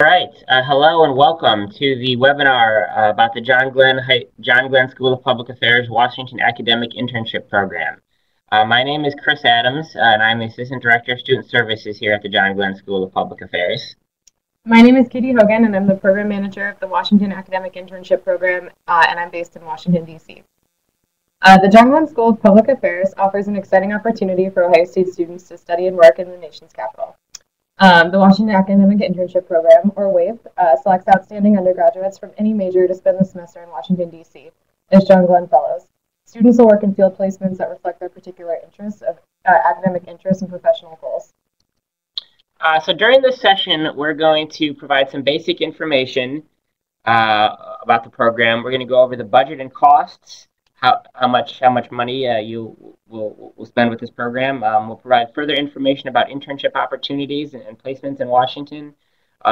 All right. Hello and welcome to the webinar about the John Glenn School of Public Affairs Washington Academic Internship Program. My name is Chris Adams, and I'm the Assistant Director of Student Services here at the John Glenn School of Public Affairs. My name is Katie Hogan, and I'm the Program Manager of the Washington Academic Internship Program, and I'm based in Washington, D.C. The John Glenn School of Public Affairs offers an exciting opportunity for Ohio State students to study and work in the nation's capital. The Washington Academic Internship Program, or WAIP, selects outstanding undergraduates from any major to spend the semester in Washington, D.C. as John Glenn Fellows. Students will work in field placements that reflect their particular interests of academic interests and professional goals. So during this session, we're going to provide some basic information about the program. We're going to go over the budget and costs, how much money you will spend with this program. We'll provide further information about internship opportunities and placements in Washington,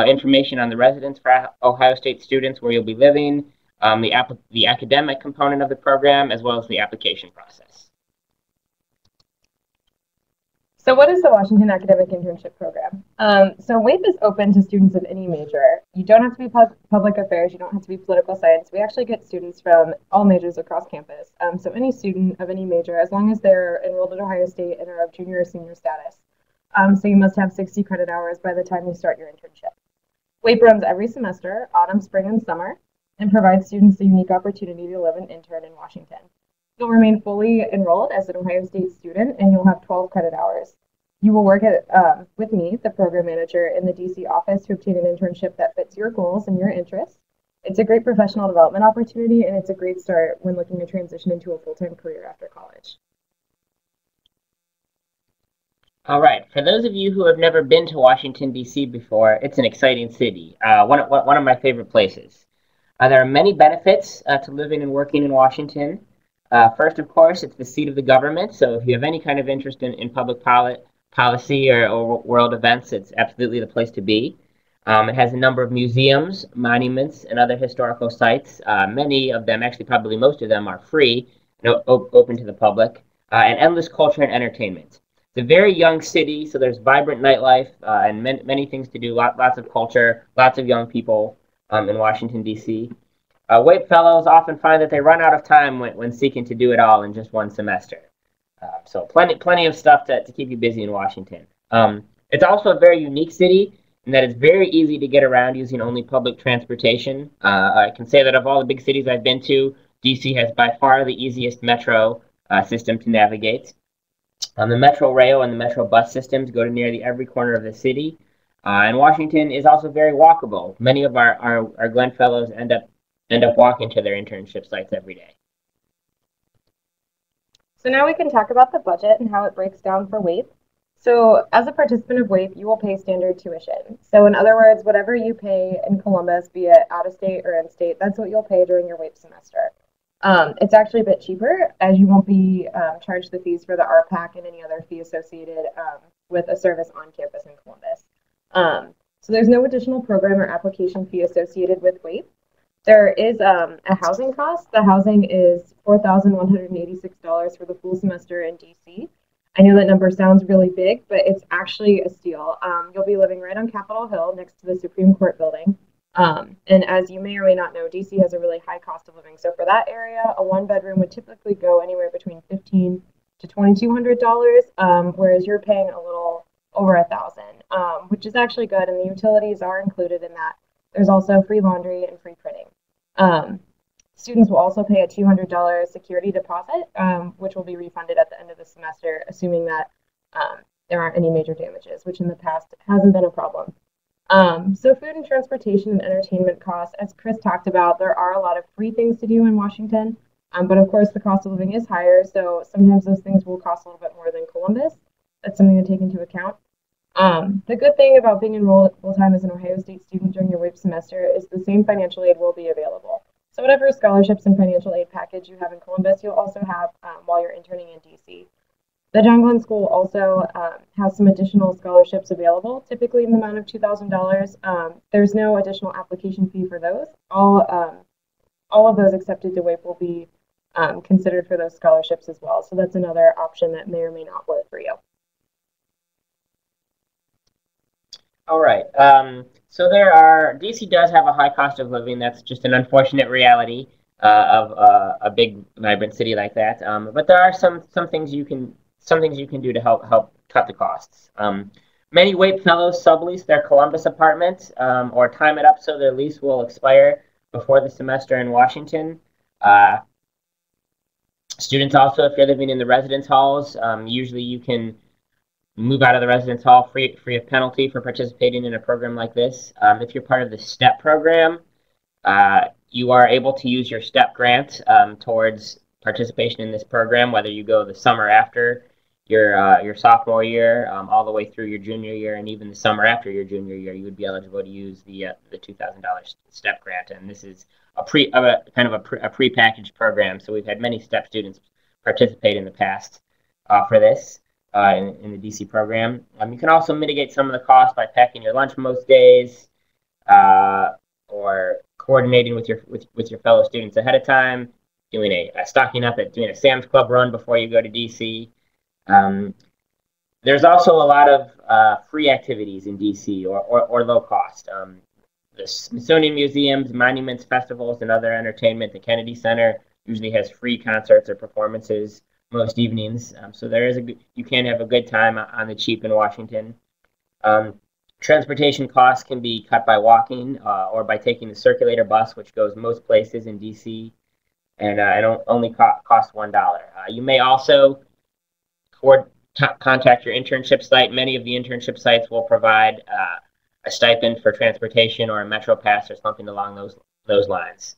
information on the residence for Ohio State students, where you'll be living, the academic component of the program, as well as the application process. So what is the Washington Academic Internship Program? So WAIP is open to students of any major. You don't have to be public affairs, you don't have to be political science. We actually get students from all majors across campus. So any student of any major, as long as they're enrolled at Ohio State and are of junior or senior status. So you must have 60 credit hours by the time you start your internship. WAIP runs every semester, autumn, spring, and summer, and provides students the unique opportunity to live and intern in Washington. You'll remain fully enrolled as an Ohio State student, and you'll have 12 credit hours. You will work with me, the program manager, in the DC office to obtain an internship that fits your goals and your interests. It's a great professional development opportunity, and it's a great start when looking to transition into a full-time career after college. All right. For those of you who have never been to Washington, D.C. before, it's an exciting city, one of my favorite places. There are many benefits to living and working in Washington. First, of course, it's the seat of the government, so if you have any kind of interest in public policy or world events, it's absolutely the place to be. It has a number of museums, monuments, and other historical sites. Many of them, actually probably most of them, are free and open to the public, and endless culture and entertainment. It's a very young city, so there's vibrant nightlife and many things to do, lots of culture, lots of young people in Washington, D.C. WAIP fellows often find that they run out of time when seeking to do it all in just one semester. So plenty of stuff to keep you busy in Washington. It's also a very unique city in that it's very easy to get around using only public transportation. I can say that of all the big cities I've been to, DC has by far the easiest metro system to navigate. The Metro Rail and the Metro bus systems go to nearly every corner of the city. And Washington is also very walkable. Many of our Glenn Fellows end up walking to their internship sites every day. So now we can talk about the budget and how it breaks down for WAIP. So as a participant of WAIP, you will pay standard tuition. So in other words, whatever you pay in Columbus, be it out of state or in state, that's what you'll pay during your WAIP semester. It's actually a bit cheaper, as you won't be charged the fees for the RPAC and any other fee associated with a service on campus in Columbus. So there's no additional program or application fee associated with WAIP. There is a housing cost. The housing is $4,186 for the full semester in DC. I know that number sounds really big, but it's actually a steal. You'll be living right on Capitol Hill next to the Supreme Court building. And as you may or may not know, DC has a really high cost of living. So for that area, a one-bedroom would typically go anywhere between $1,500 to $2,200, whereas you're paying a little over $1,000, which is actually good, and the utilities are included in that. There's also free laundry and free printing. Students will also pay a $200 security deposit, which will be refunded at the end of the semester, assuming that there aren't any major damages, which in the past hasn't been a problem. So food and transportation and entertainment costs, as Chris talked about, there are a lot of free things to do in Washington, but of course the cost of living is higher, so sometimes those things will cost a little bit more than Columbus. That's something to take into account. The good thing about being enrolled full-time as an Ohio State student during your WAIP semester is the same financial aid will be available. So whatever scholarships and financial aid package you have in Columbus, you'll also have while you're interning in DC. The John Glenn School also has some additional scholarships available, typically in the amount of $2,000. There's no additional application fee for those. All of those accepted to WAIP will be considered for those scholarships as well. So that's another option that may or may not work for you. All right. So DC does have a high cost of living. That's just an unfortunate reality of a big, vibrant city like that. But there are some things you can do to help cut the costs. Many WAIP fellows sublease their Columbus apartment or time it up so their lease will expire before the semester in Washington. Uh, Students also, if you're living in the residence halls, usually you can move out of the residence hall free of penalty for participating in a program like this. If you're part of the STEP program, you are able to use your STEP grant towards participation in this program, whether you go the summer after your sophomore year, all the way through your junior year, and even the summer after your junior year, you would be eligible to use the $2,000 STEP grant. And this is a prepackaged program. So we've had many STEP students participate in the past for this. In the DC program. You can also mitigate some of the costs by packing your lunch most days, or coordinating with your fellow students ahead of time, doing stocking up doing a Sam's Club run before you go to DC. There's also a lot of free activities in DC or low cost. The Smithsonian Museums, monuments, festivals, and other entertainment. The Kennedy Center usually has free concerts or performances most evenings. So you can have a good time on the cheap in Washington. Transportation costs can be cut by walking or by taking the circulator bus, which goes most places in DC, and it only costs $1. You may also contact your internship site. Many of the internship sites will provide a stipend for transportation or a Metro Pass or something along those lines.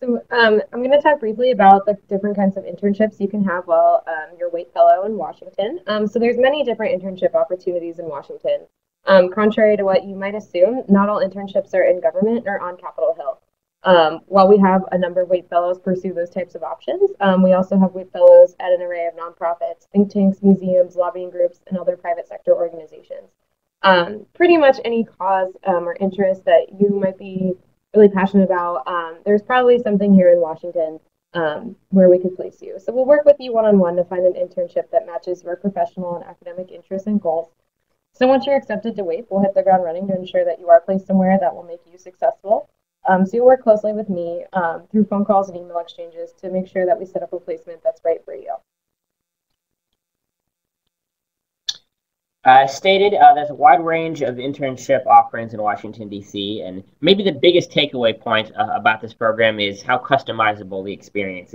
So I'm going to talk briefly about the different kinds of internships you can have while you're WAIP fellow in Washington. So there's many different internship opportunities in Washington. Contrary to what you might assume, not all internships are in government or on Capitol Hill. While we have a number of WAIP fellows pursue those types of options, we also have WAIP fellows at an array of nonprofits, think tanks, museums, lobbying groups, and other private sector organizations. Pretty much any cause or interest that you might be really passionate about, there's probably something here in Washington where we could place you. So we'll work with you one-on-one to find an internship that matches your professional and academic interests and goals. So once you're accepted to WAIP, we'll hit the ground running to ensure that you are placed somewhere that will make you successful. So you'll work closely with me through phone calls and email exchanges to make sure that we set up a placement that's right for you. As stated, there's a wide range of internship offerings in Washington, D.C., and maybe the biggest takeaway point about this program is how customizable the experience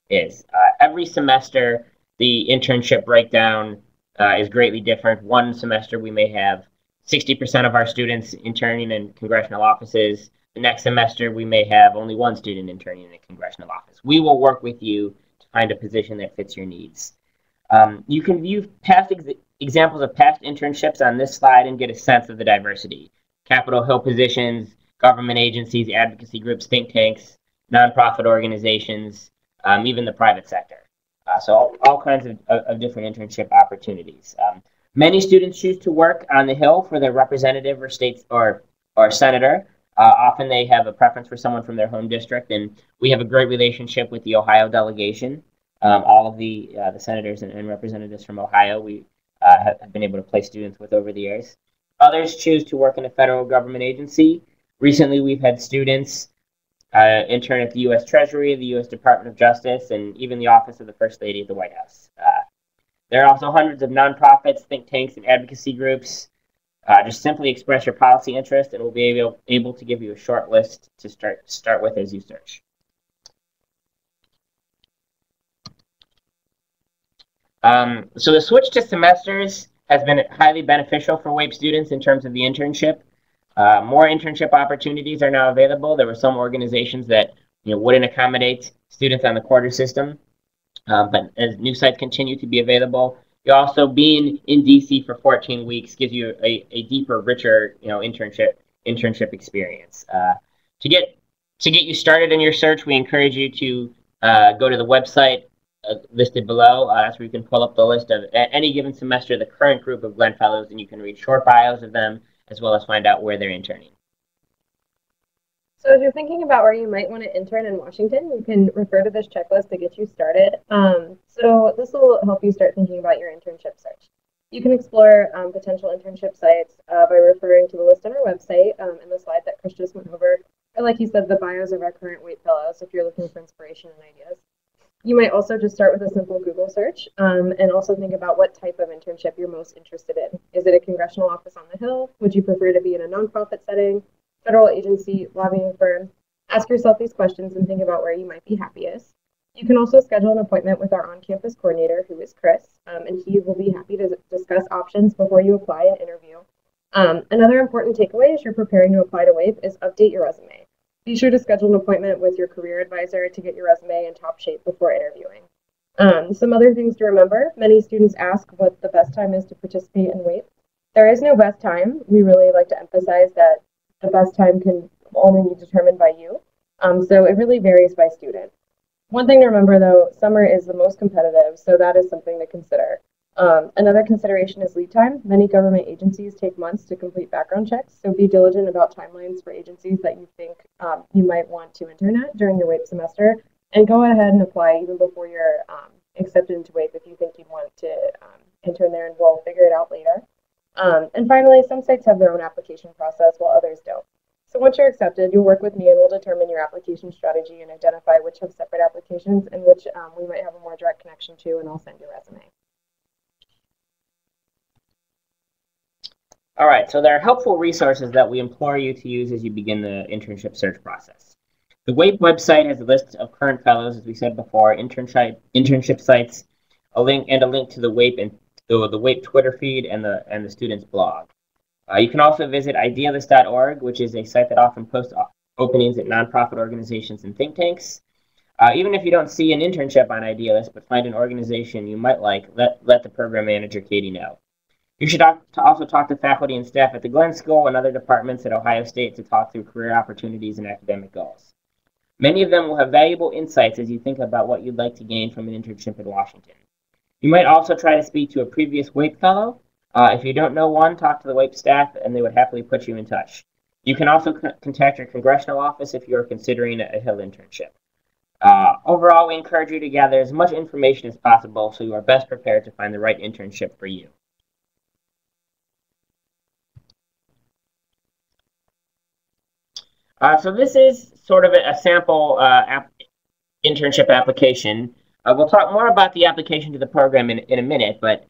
is. Every semester, the internship breakdown is greatly different. One semester, we may have 60% of our students interning in congressional offices. The next semester, we may have only one student interning in a congressional office. We will work with you to find a position that fits your needs. You can view past examples of past internships on this slide and get a sense of the diversity. Capitol Hill positions, government agencies, advocacy groups, think tanks, nonprofit organizations, even the private sector. So all kinds of different internship opportunities. Many students choose to work on the Hill for their representative or state or senator. Often they have a preference for someone from their home district, and we have a great relationship with the Ohio delegation. All of the senators and representatives from Ohio, we have been able to place students with over the years. Others choose to work in a federal government agency. Recently, we've had students intern at the U.S. Treasury, the U.S. Department of Justice, and even the Office of the First Lady at the White House. There are also hundreds of nonprofits, think tanks, and advocacy groups. Just simply express your policy interest, and we'll be able to give you a short list to start with as you search. So the switch to semesters has been highly beneficial for WAIP students in terms of the internship. More internship opportunities are now available. There were some organizations that wouldn't accommodate students on the quarter system, but as new sites continue to be available, you also being in DC for 14 weeks gives you a deeper, richer internship experience. To get you started in your search, we encourage you to go to the website listed below. That's where you can pull up the list of at any given semester the current group of Glenn Fellows, and you can read short bios of them as well as find out where they're interning. So as you're thinking about where you might want to intern in Washington, you can refer to this checklist to get you started. So this will help you start thinking about your internship search. You can explore potential internship sites by referring to the list on our website and the slide that Chris just went over, or like he said, the bios of our current WAIP fellows if you're looking for inspiration and ideas. You might also just start with a simple Google search and also think about what type of internship you're most interested in. Is it a congressional office on the Hill? Would you prefer to be in a nonprofit setting, federal agency, lobbying firm? Ask yourself these questions and think about where you might be happiest. You can also schedule an appointment with our on-campus coordinator, who is Chris, and he will be happy to discuss options before you apply and interview. Another important takeaway as you're preparing to apply to WAIP is update your resume. Be sure to schedule an appointment with your career advisor to get your resume in top shape before interviewing. Some other things to remember, many students ask what the best time is to participate in WAIP. There is no best time. We really like to emphasize that the best time can only be determined by you. So it really varies by student. One thing to remember though, summer is the most competitive, so that is something to consider. Another consideration is lead time. Many government agencies take months to complete background checks, so be diligent about timelines for agencies that you think you might want to intern at during your WAIP semester, and go ahead and apply even before you're accepted into WAIP if you think you'd want to intern there, and we'll figure it out later. And finally, some sites have their own application process while others don't. So once you're accepted, you'll work with me and we'll determine your application strategy and identify which have separate applications and which we might have a more direct connection to, and I'll send your resume. All right, so there are helpful resources that we implore you to use as you begin the internship search process. The WAIP website has a list of current fellows, as we said before, internship sites, a link to the WAIP and the WAIP Twitter feed and the students' blog. You can also visit idealist.org, which is a site that often posts openings at nonprofit organizations and think tanks. Even if you don't see an internship on Idealist, but find an organization you might like, let the program manager, Katie, know. You should also talk to faculty and staff at the Glenn School and other departments at Ohio State to talk through career opportunities and academic goals. Many of them will have valuable insights as you think about what you'd like to gain from an internship in Washington. You might also try to speak to a previous WAIP fellow. If you don't know one, talk to the WAIP staff and they would happily put you in touch. You can also contact your congressional office if you're considering a Hill internship. Overall, we encourage you to gather as much information as possible so you are best prepared to find the right internship for you. So this is sort of a sample internship application. We'll talk more about the application to the program in a minute, but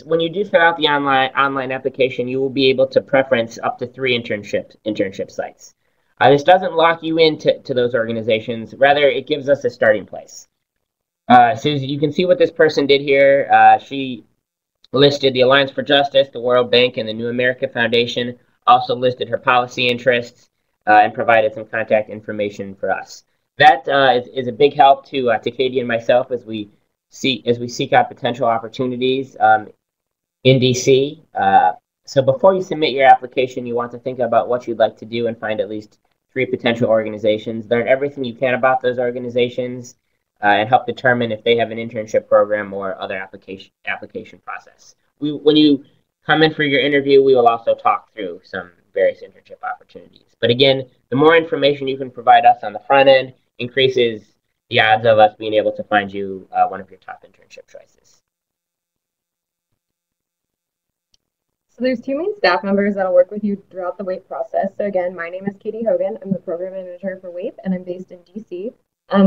when you do fill out the online application, you will be able to preference up to 3 internship sites. This doesn't lock you into those organizations. Rather, it gives us a starting place. So you can see what this person did here. She listed the Alliance for Justice, the World Bank, and the New America Foundation. Also listed her policy interests and provided some contact information for us. That is a big help to Katie and myself as we seek out potential opportunities in DC. So before you submit your application, you want to think about what you'd like to do and find at least 3 potential organizations. Learn everything you can about those organizations and help determine if they have an internship program or other application process. When you come in for your interview, we will also talk through some various internship opportunities. But again, the more information you can provide us on the front end increases the odds of us being able to find you one of your top internship choices. So there's 2 main staff members that'll work with you throughout the WAIP process. So again, my name is Katie Hogan. I'm the program manager for WAIP, and I'm based in DC.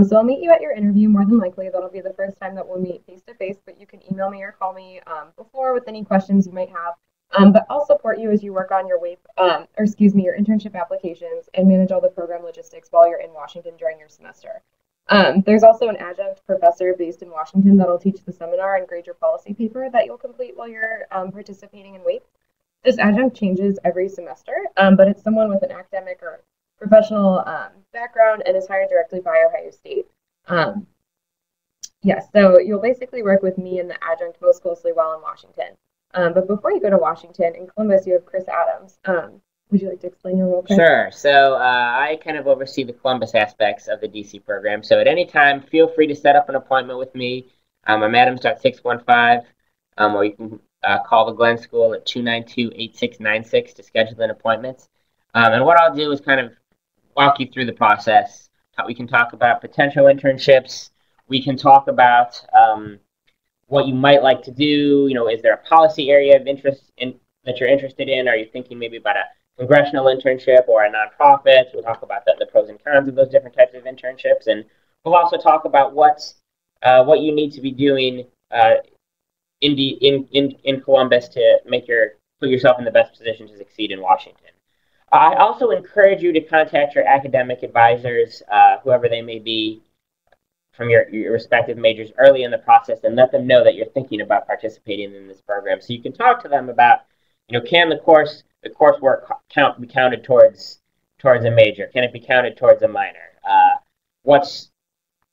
So I'll meet you at your interview. More than likely, that'll be the first time that we'll meet face-to-face, but you can email me or call me before with any questions you might have. But I'll support you as you work on your WAIP, your internship applications and manage all the program logistics while you're in Washington during your semester. There's also an adjunct professor based in Washington that'll teach the seminar and grade your policy paper that you'll complete while you're participating in WAIP. This adjunct changes every semester, but it's someone with an academic or professional background and is hired directly by Ohio State. Yes, so you'll basically work with me and the adjunct most closely while in Washington. But before you go to Washington, in Columbus, you have Chris Adams. Would you like to explain your role, Chris? Sure. So I kind of oversee the Columbus aspects of the DC program. So at any time, feel free to set up an appointment with me. I'm Adams.615, or you can call the Glenn School at 292-8696 to schedule an appointment. And what I'll do is kind of walk you through the process. We can talk about potential internships. We can talk about what you might like to do. You know, is there a policy area of interest that you're interested in? Are you thinking maybe about a congressional internship or a nonprofit? We'll talk about the pros and cons of those different types of internships, and we'll also talk about what you need to be doing in Columbus to put yourself in the best position to succeed in Washington. I also encourage you to contact your academic advisors, whoever they may be, from your respective majors early in the process, and let them know that you're thinking about participating in this program. So you can talk to them about, can the coursework be counted towards a major? Can it be counted towards a minor?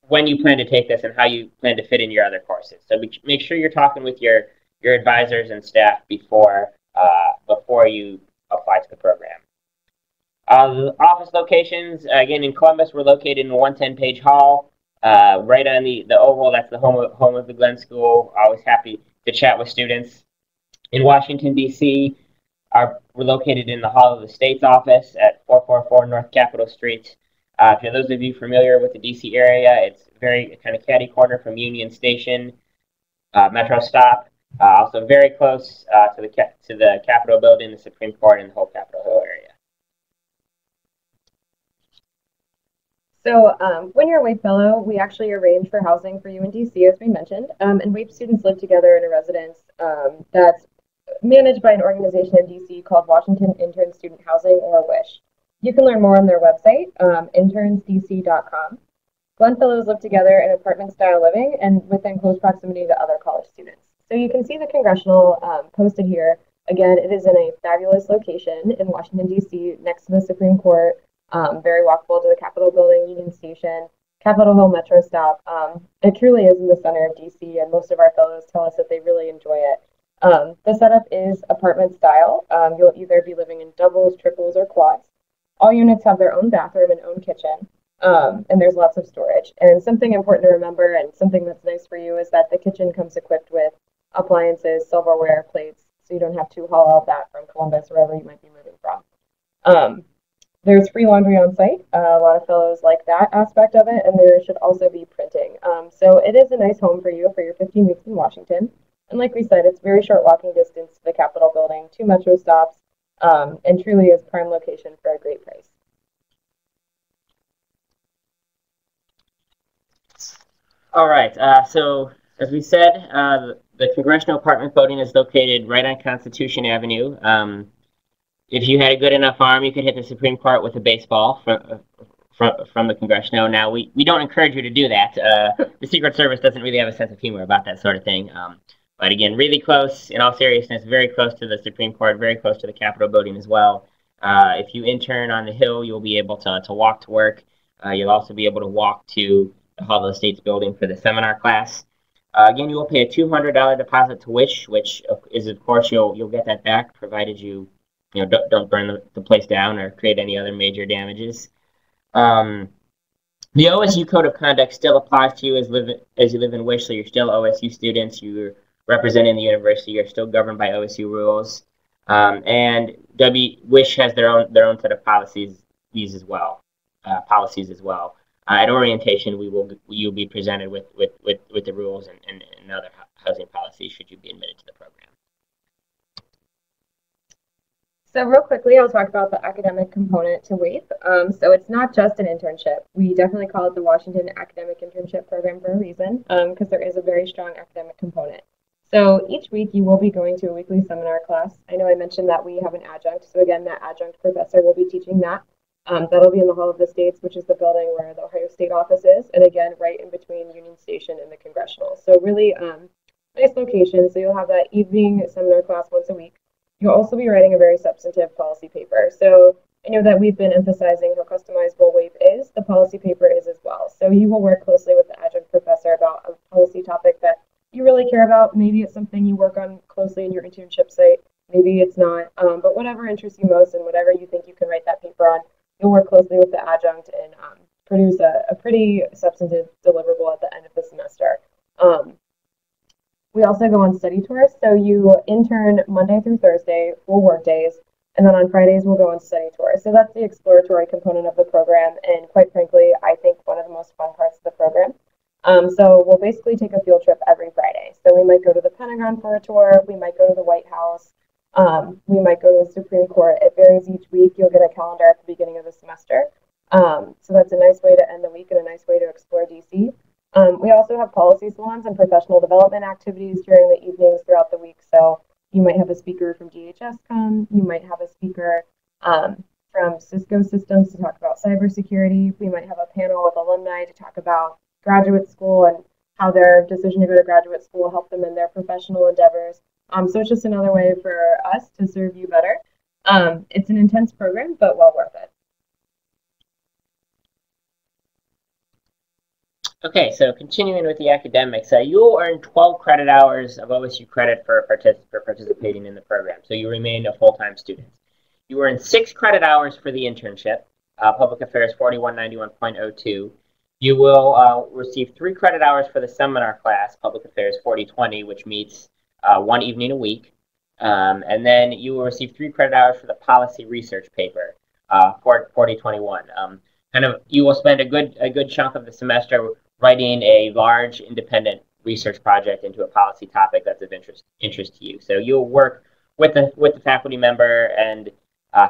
When you plan to take this and how you plan to fit in your other courses. So make sure you're talking with your advisors and staff before you apply to the program. Office locations, again, in Columbus, we're located in 110 Page Hall, right on the Oval. That's the home of the Glenn School. Always happy to chat with students. In Washington, D.C., we're located in the Hall of the State's office at 444 North Capitol Street. For those of you familiar with the D.C. area, it's very kind of catty corner from Union Station, Metro stop. Also very close to the Capitol building, the Supreme Court, and the whole Capitol Hill area. So when you're a WAIP fellow, we actually arrange for housing for you in DC, as we mentioned. And WAIP students live together in a residence that's managed by an organization in DC called Washington Intern Student Housing, or WISH. You can learn more on their website, internsdc.com. Glenn fellows live together in apartment-style living and within close proximity to other college students. So you can see the congressional posted here. Again, it is in a fabulous location in Washington, D.C., next to the Supreme Court, very walkable to the Capitol building, Union Station, Capitol Hill Metro stop. It truly is in the center of D.C., and most of our fellows tell us that they really enjoy it. The setup is apartment style. You'll either be living in doubles, triples, or quads. All units have their own bathroom and own kitchen, and there's lots of storage. And something important to remember, and something that's nice for you, is that the kitchen comes equipped with appliances, silverware, plates, so you don't have to haul all of that from Columbus, wherever you might be moving from. There's free laundry on site. A lot of fellows like that aspect of it, and there should also be printing. So it is a nice home for you for your 15 weeks in Washington. And like we said, it's very short walking distance to the Capitol building, 2 metro stops, and truly is prime location for a great price. All right, so as we said, the congressional apartment building is located right on Constitution Avenue. If you had a good enough arm, you could hit the Supreme Court with a baseball from the congressional. Now, we don't encourage you to do that. The Secret Service doesn't really have a sense of humor about that sort of thing. But again, really close, in all seriousness, very close to the Supreme Court, very close to the Capitol building as well. If you intern on the Hill, you'll be able to walk to work. You'll also be able to walk to the Hall of the States building for the seminar class. Again, you will pay a $200 deposit to WISH, which is, of course, you'll get that back, provided you don't burn the place down or create any other major damages. The OSU Code of Conduct still applies to you as you live in WISH, so you're still OSU students. You're representing the university. You're still governed by OSU rules. And WISH has their own set of policies as well. At orientation, you'll be presented with the rules and other housing policies should you be admitted to the program. So real quickly, I'll talk about the academic component to WAIP. So it's not just an internship. We definitely call it the Washington Academic Internship Program for a reason, because there is a very strong academic component. So each week you will be going to a weekly seminar class. I know I mentioned that we have an adjunct. So again, that adjunct professor will be teaching that. That'll be in the Hall of the States, which is the building where the Ohio State office is. And again, right in between Union Station and the Congressional. So really nice location. So you'll have that evening seminar class once a week. You'll also be writing a very substantive policy paper. So I know that we've been emphasizing how customizable WAIP is. The policy paper is as well. So you will work closely with the adjunct professor about a policy topic that you really care about. Maybe it's something you work on closely in your internship site. Maybe it's not. But whatever interests you most and whatever you think you can write that paper on, you'll work closely with the adjunct and produce a pretty substantive deliverable at the end of the semester. We also go on study tours. So you intern Monday through Thursday, full work days. And then on Fridays, we'll go on study tours. So that's the exploratory component of the program. And quite frankly, I think one of the most fun parts of the program. So we'll basically take a field trip every Friday. So we might go to the Pentagon for a tour. We might go to the White House. We might go to the Supreme Court. It varies each week. You'll get a calendar at the beginning of the semester. So that's a nice way to end the week and a nice way to explore DC. We also have policy salons and professional development activities during the evenings throughout the week. So you might have a speaker from DHS come. You might have a speaker from Cisco Systems to talk about cybersecurity. We might have a panel with alumni to talk about graduate school and how their decision to go to graduate school helped them in their professional endeavors. So it's just another way for us to serve you better. It's an intense program, but well worth it. Okay, so continuing with the academics, you will earn 12 credit hours of OSU credit for participating in the program, so you remain a full-time student. You earn 6 credit hours for the internship, Public Affairs 4191.02. You will receive 3 credit hours for the seminar class, Public Affairs 4020, which meets 1 evening a week. And then you will receive 3 credit hours for the policy research paper, 4021. You will spend a good chunk of the semester writing a large independent research project into a policy topic that's of interest to you. So you'll work with the faculty member, and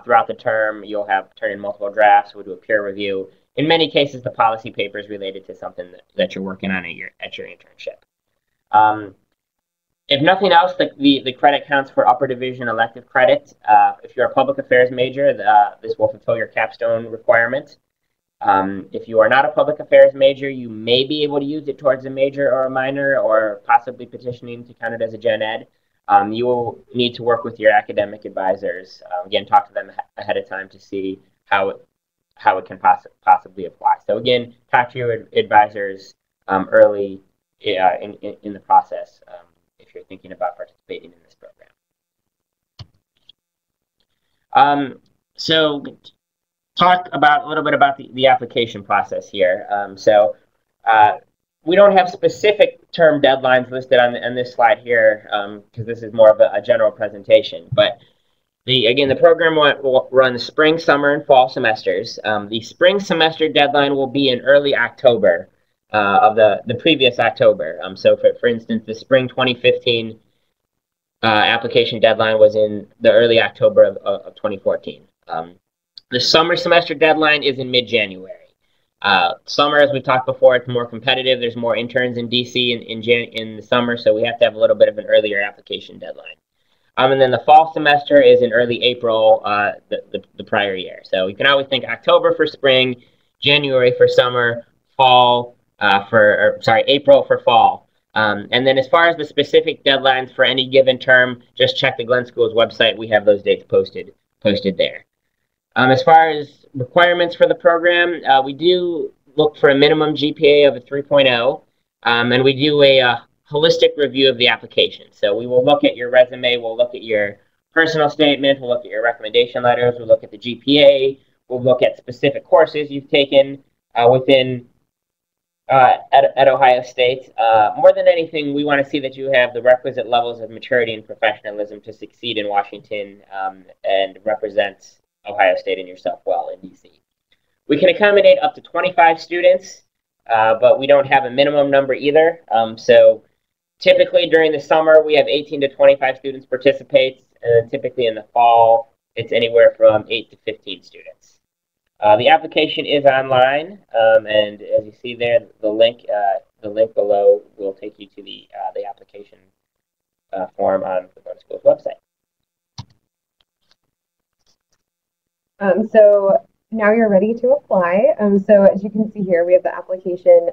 throughout the term you'll have turn in multiple drafts. We'll do a peer review. In many cases, the policy paper is related to something that you're working on at your internship. If nothing else, the credit counts for upper division elective credit. If you're a public affairs major, this will fulfill your capstone requirement. If you are not a public affairs major, you may be able to use it towards a major or a minor, or possibly petitioning to count it as a gen ed. You will need to work with your academic advisors. Again, talk to them ahead of time to see how it can possibly apply. So again, talk to your advisors early in the process if you're thinking about participating in this program. So talk a little bit about the application process here. We don't have specific term deadlines listed on this slide here because this is more of a general presentation. But the program will run spring, summer, and fall semesters. The spring semester deadline will be in early October of the previous October. So for instance, the spring 2015 application deadline was in the early October of 2014. The summer semester deadline is in mid-January. Summer, as we've talked before, it's more competitive. There's more interns in DC in the summer, so we have to have a little bit of an earlier application deadline. And then the fall semester is in early April the prior year. So you can always think October for spring, January for summer, April for fall. And then as far as the specific deadlines for any given term, just check the Glenn School's website. We have those dates posted there. As far as requirements for the program, we do look for a minimum GPA of a 3.0, and we do a holistic review of the application. So we will look at your resume, we'll look at your personal statement, we'll look at your recommendation letters, we'll look at the GPA, we'll look at specific courses you've taken within at Ohio State. More than anything, we want to see that you have the requisite levels of maturity and professionalism to succeed in Washington and represent Ohio State and yourself well in DC. We can accommodate up to 25 students, but we don't have a minimum number either. So typically during the summer, we have 18 to 25 students participate, and typically in the fall, it's anywhere from 8 to 15 students. The application is online, and as you see there, the link below will take you to the application form on the Glenn School's website. So now you're ready to apply. So as you can see here, we have the application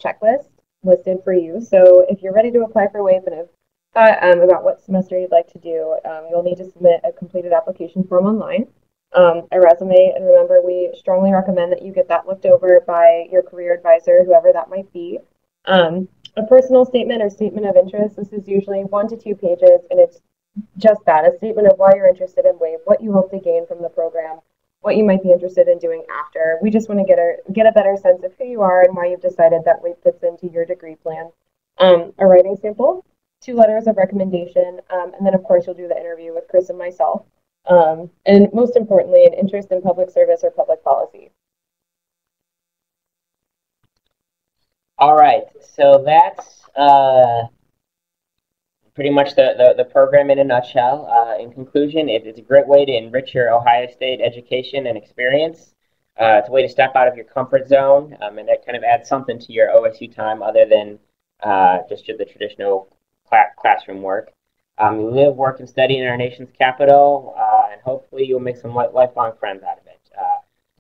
checklist listed for you. So if you're ready to apply for WAIP and have thought about what semester you'd like to do, you'll need to submit a completed application form online, a resume, and remember, we strongly recommend that you get that looked over by your career advisor, whoever that might be. A personal statement or statement of interest. This is usually 1 to 2 pages, and it's just that, a statement of why you're interested in WAIP, what you hope to gain from the program, what you might be interested in doing after. We just want to get a better sense of who you are and why you've decided that WAIP fits into your degree plan. A writing sample, 2 letters of recommendation, and then of course you'll do the interview with Chris and myself. and most importantly, an interest in public service or public policy. All right, so that's pretty much the program in a nutshell. In conclusion, it's a great way to enrich your Ohio State education and experience. It's a way to step out of your comfort zone, and that kind of adds something to your OSU time other than just the traditional classroom work. You live, work, and study in our nation's capital, and hopefully you'll make some lifelong friends out of it.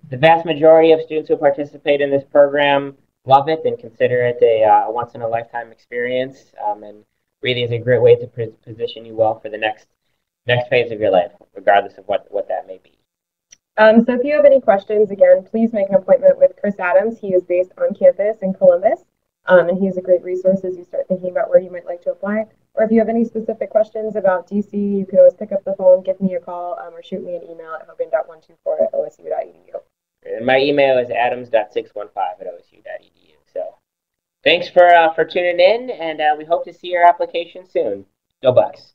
The vast majority of students who participate in this program love it and consider it a once-in-a-lifetime experience, and really is a great way to position you well for the next phase of your life, regardless of what that may be. So if you have any questions, again, please make an appointment with Chris Adams. He is based on campus in Columbus, and he is a great resource as you start thinking about where you might like to apply. Or if you have any specific questions about DC, you can always pick up the phone, give me a call, or shoot me an email at hogan.124@osu.edu. And my email is adams.615@osu.edu. So thanks for tuning in, and we hope to see your application soon. Go Bucks.